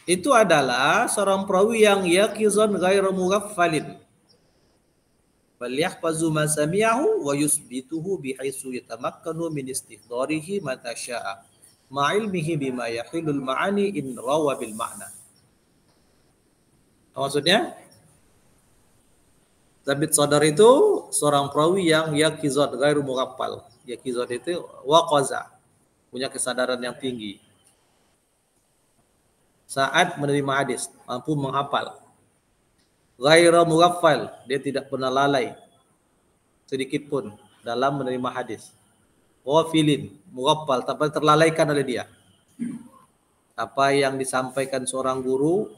itu adalah seorang perawi yang yaqizan ghairu mughaffalin. Bal yahfazu ma sami'ahu wa yusbituhu bihaitsu yatamakkanu min istidarihi mata syaa. Ma ilmihi bima yahilul ma'ani in rawa bil ma'na. Maksudnya Zabit sadar itu seorang perawi yang yaqizat ghairu mughaffal. Yaqizat itu waqaza, punya kesadaran yang tinggi. Saat menerima hadis, mampu menghafal. Ghairu mughaffal, dia tidak pernah lalai sedikit pun dalam menerima hadis. Ghafilin, mughaffal, tak pernah terlalaikan oleh dia. Apa yang disampaikan seorang guru,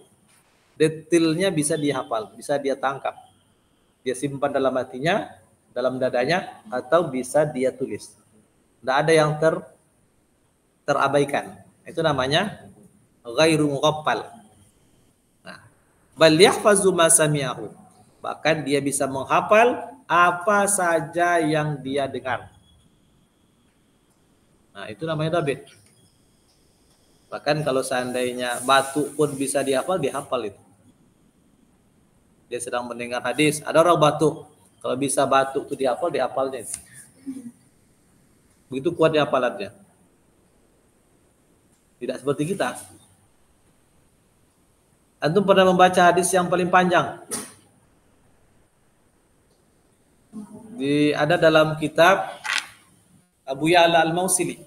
detailnya bisa dihafal, bisa dia tangkap. Dia simpan dalam hatinya, dalam dadanya, atau bisa dia tulis. Tidak ada yang terabaikan. Itu namanya ghairu mughaffal. Nah, bal yahfazu ma sami'ahu. Bahkan dia bisa menghafal apa saja yang dia dengar. Nah, itu namanya dhabit. Bahkan kalau seandainya batuk pun bisa dihafal, dihafal itu. Dia sedang mendengar hadis, ada orang batuk. Kalau bisa batuk itu dihafal, dihafalnya. Begitu kuatnya hafalannya. Tidak seperti kita. Antum pernah membaca hadis yang paling panjang? Ada dalam kitab Abu Ya'la Al-Mausili.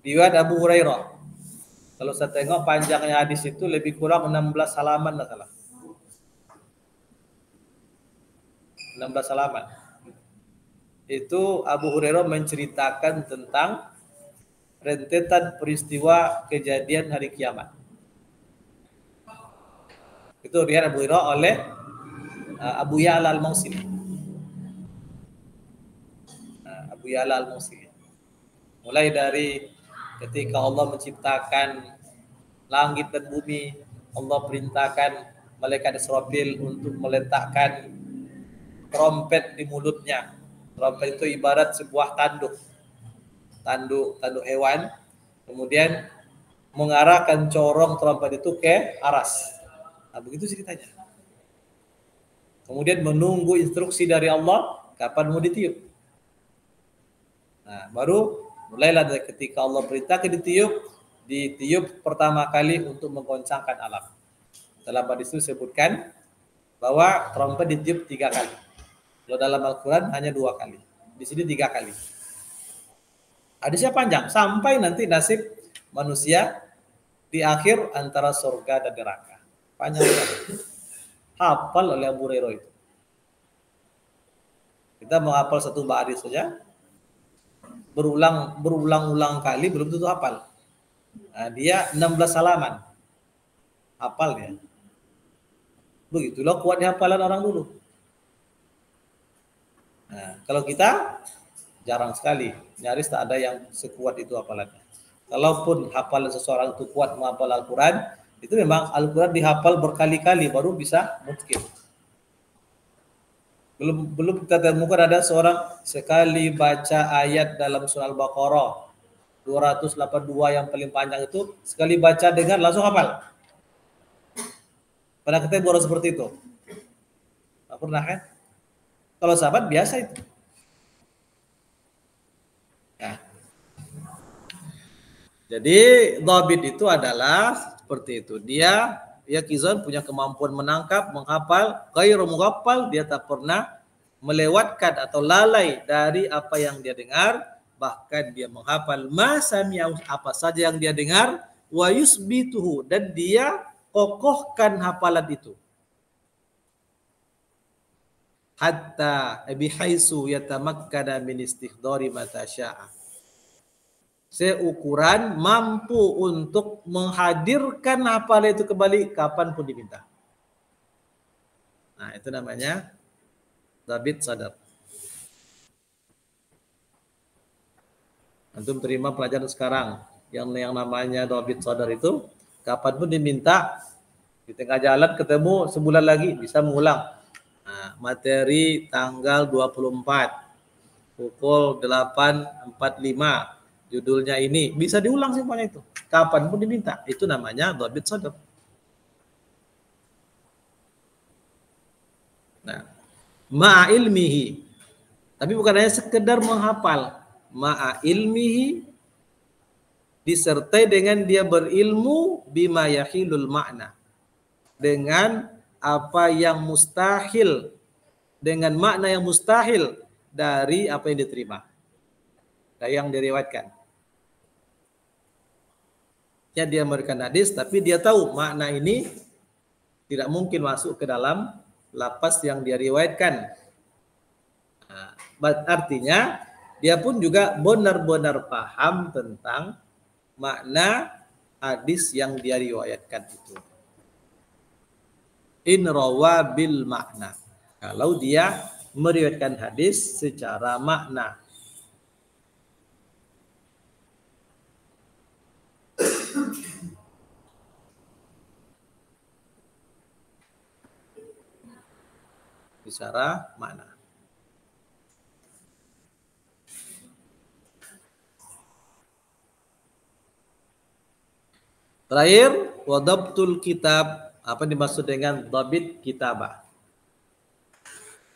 Riwayat Abu Hurairah. Kalau saya tengok panjangnya hadis itu lebih kurang 16 halaman lah salah. 16 halaman. Itu Abu Hurairah menceritakan tentang rentetan peristiwa kejadian hari kiamat. Itu riwayat Abu Hurairah oleh Abu Ya'la Al-Mausili. Abu Ya'la Al-Mausili. Mulai dari ketika Allah menciptakan langit dan bumi, Allah perintahkan malaikat Israfil untuk meletakkan trompet di mulutnya. Trompet itu ibarat sebuah tanduk hewan. Kemudian mengarahkan corong trompet itu ke aras. Nah, begitu ceritanya. Kemudian menunggu instruksi dari Allah kapan mau ditiup. Nah, baru mulailah dari ketika Allah perintahkan ditiup pertama kali untuk menggoncangkan alam. Dalam hadis itu disebutkan bahwa trompet ditiup 3 kali. Kalau dalam Al-Quran hanya 2 kali. Di sini 3 kali. Hadisnya panjang sampai nanti nasib manusia di akhir antara surga dan neraka. Panjang sekali. Hafal oleh Abu Hurairah itu. Kita menghafal satu hadis saja berulang-ulang kali belum tentu hafal. Nah, dia 16 halaman. Hafal ya. Begitulah kuatnya hafalan orang dulu. Nah, kalau kita jarang sekali, nyaris tak ada yang sekuat itu hafalannya. Kalaupun hafalan seseorang itu kuat menghafal Al-Quran, itu memang Al-Quran dihafal berkali-kali baru bisa mungkin. Belum kita temukan ada seorang sekali baca ayat dalam surah Al-Baqarah 282 yang paling panjang itu, sekali baca dengar langsung hafal. Pernah ketemu orang seperti itu? Tidak pernah kan? Kalau sahabat biasa itu. Nah. Jadi dhabit itu adalah seperti itu. Dia yaqizan punya kemampuan menangkap, menghafal, ghairu mughaffal, dia tak pernah melewatkan atau lalai dari apa yang dia dengar, bahkan dia menghafal ma sami'ahu, apa saja yang dia dengar, wa yusbituhu, dan dia kokohkan hafalan itu. Hatta bihaitsu yatamakkana min istighdari mata syaa. Seukuran mampu untuk menghadirkan hafalan itu kembali kapanpun diminta. Nah, itu namanya dhabit sadar. Antum terima pelajaran sekarang yang namanya dhabit sadar itu kapanpun diminta, di tengah jalan ketemu sebulan lagi bisa mengulang. Nah, materi tanggal 24 pukul 8.45 judulnya ini bisa diulang semuanya itu kapanpun diminta. Itu namanya dhabit sadar. Nah, ma'a ilmihi, tapi bukan hanya sekedar menghafal, ma'a ilmihi disertai dengan dia berilmu bima yahilul makna, dengan apa yang mustahil, dengan makna yang mustahil dari apa yang diterima, dari yang diriwayatkan. Ya, dia memberikan hadis tapi dia tahu makna ini tidak mungkin masuk ke dalam lafaz yang dia riwayatkan. Nah, artinya dia pun juga benar-benar paham tentang makna hadis yang dia riwayatkan itu. In rawa bil makna. Kalau dia meriwayatkan hadis secara makna. Secara makna. Terakhir, wadabtul kitab. Apa dimaksud dengan dhabit kitabah?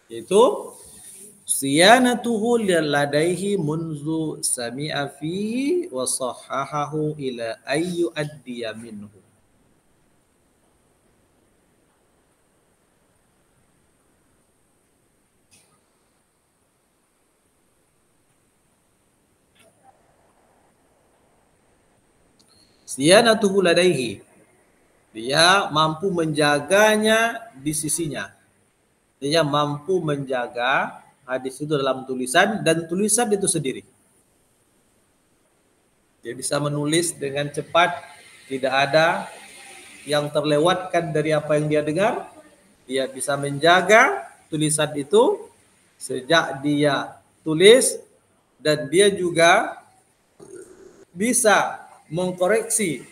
Itu siyanatuhu ladaihi munzu sami'a fihi wa sahahahu ila ayyu addiya minhu. Siyanatuhu ladaihi, dia mampu menjaganya di sisinya. Dia mampu menjaga hadis itu dalam tulisan dan tulisan itu sendiri. Dia bisa menulis dengan cepat, tidak ada yang terlewatkan dari apa yang dia dengar. Dia bisa menjaga tulisan itu sejak dia tulis, dan dia juga bisa mengkoreksi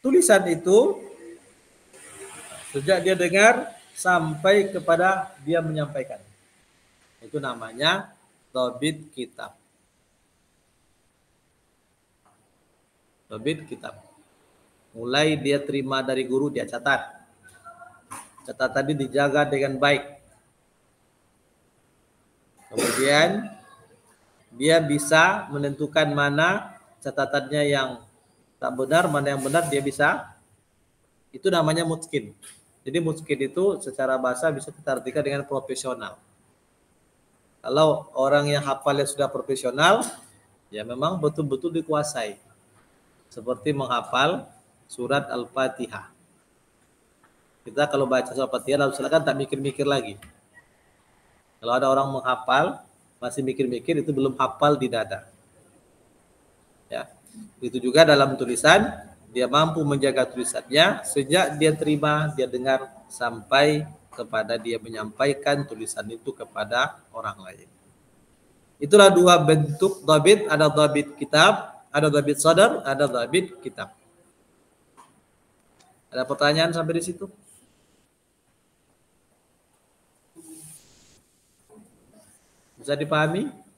tulisan itu sejak dia dengar sampai kepada dia menyampaikan. Itu namanya dhabit kitab. Dhabit kitab. Mulai dia terima dari guru, dia catat. Catatan ini dijaga dengan baik. Kemudian dia bisa menentukan mana catatannya yang tak benar, mana yang benar dia bisa. Itu namanya mutqin. Jadi mutqin itu secara bahasa bisa kita artikan dengan profesional. Kalau orang yang hafalnya sudah profesional, ya memang betul-betul dikuasai. Seperti menghafal surat Al-Fatihah. Kita kalau baca surat Al-Fatihah lalu silakan tak mikir-mikir lagi. Kalau ada orang menghafal masih mikir-mikir, itu belum hafal di dada. Ya. Itu juga dalam tulisan, dia mampu menjaga tulisannya sejak dia terima, dia dengar sampai kepada dia menyampaikan tulisan itu kepada orang lain. Itulah dua bentuk dhabit, ada dhabit kitab, ada dhabit sadar, ada dhabit kitab. Ada pertanyaan sampai di situ? Bisa dipahami?